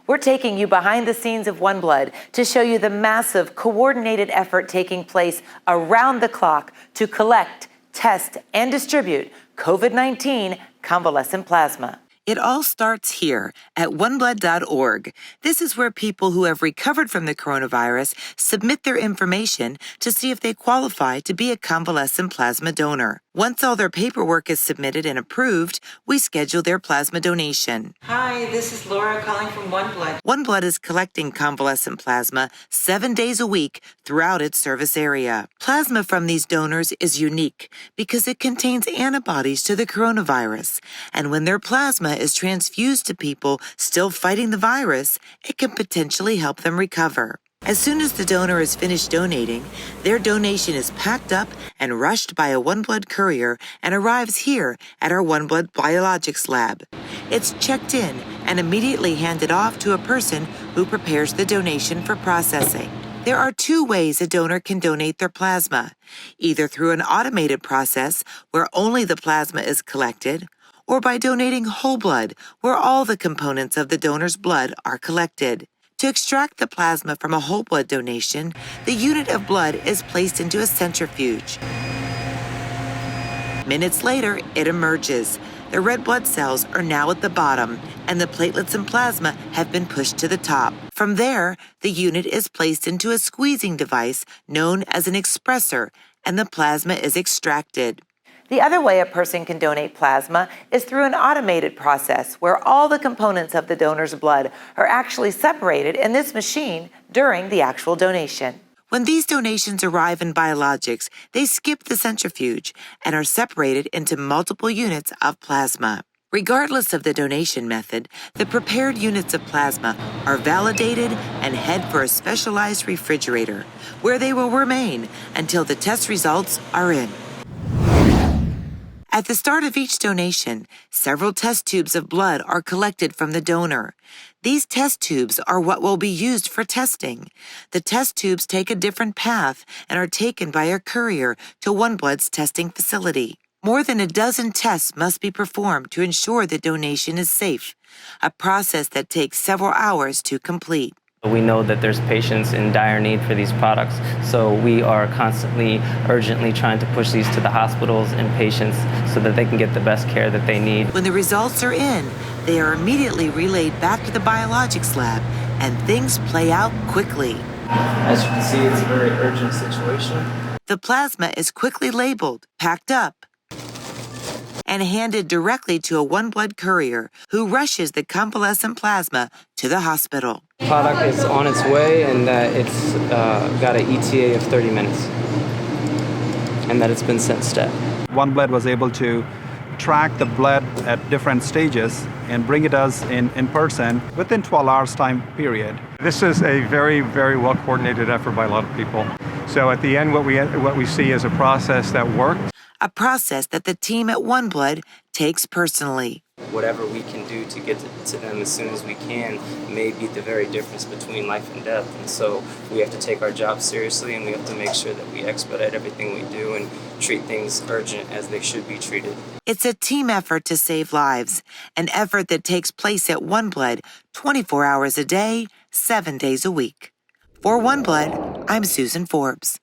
We're taking you behind the scenes of OneBlood to show you the massive, coordinated effort taking place around the clock to collect, test, and distribute COVID-19 convalescent plasma. It all starts here at OneBlood.org. This is where people who have recovered from the coronavirus submit their information to see if they qualify to be a convalescent plasma donor. Once all their paperwork is submitted and approved, we schedule their plasma donation. Hi, this is Laura calling from OneBlood. OneBlood is collecting convalescent plasma 7 days a week throughout its service area. Plasma from these donors is unique because it contains antibodies to the coronavirus, and when their plasma is transfused to people still fighting the virus, it can potentially help them recover. As soon as the donor is finished donating, their donation is packed up and rushed by a OneBlood courier and arrives here at our OneBlood Biologics Lab. It's checked in and immediately handed off to a person who prepares the donation for processing. There are 2 ways a donor can donate their plasma, either through an automated process where only the plasma is collected, or by donating whole blood, where all the components of the donor's blood are collected. To extract the plasma from a whole blood donation, the unit of blood is placed into a centrifuge. Minutes later, it emerges. The red blood cells are now at the bottom, and the platelets and plasma have been pushed to the top. From there, the unit is placed into a squeezing device known as an expressor, and the plasma is extracted. The other way a person can donate plasma is through an automated process where all the components of the donor's blood are actually separated in this machine during the actual donation. When these donations arrive in biologics, they skip the centrifuge and are separated into multiple units of plasma. Regardless of the donation method, the prepared units of plasma are validated and head for a specialized refrigerator, where they will remain until the test results are in. At the start of each donation, several test tubes of blood are collected from the donor. These test tubes are what will be used for testing. The test tubes take a different path and are taken by a courier to OneBlood's testing facility. More than a dozen tests must be performed to ensure the donation is safe, a process that takes several hours to complete. We know that there's patients in dire need for these products, so we are constantly, urgently trying to push these to the hospitals and patients so that they can get the best care that they need. When the results are in, they are immediately relayed back to the biologics lab, and things play out quickly. As you can see, it's a very urgent situation. The plasma is quickly labeled, packed up, and handed directly to a OneBlood courier who rushes the convalescent plasma to the hospital. The product is on its way, and that it's got an ETA of 30 minutes, and that it's been sent STEP. OneBlood was able to track the blood at different stages and bring it us in person within 12 hours time period. This is a very, very well coordinated effort by a lot of people. So at the end, what we see is a process that works. A process that the team at OneBlood takes personally. Whatever we can do to get to them as soon as we can may be the very difference between life and death. And so we have to take our job seriously, and we have to make sure that we expedite everything we do and treat things urgent as they should be treated. It's a team effort to save lives, an effort that takes place at OneBlood 24 hours a day, 7 days a week. For OneBlood, I'm Susan Forbes.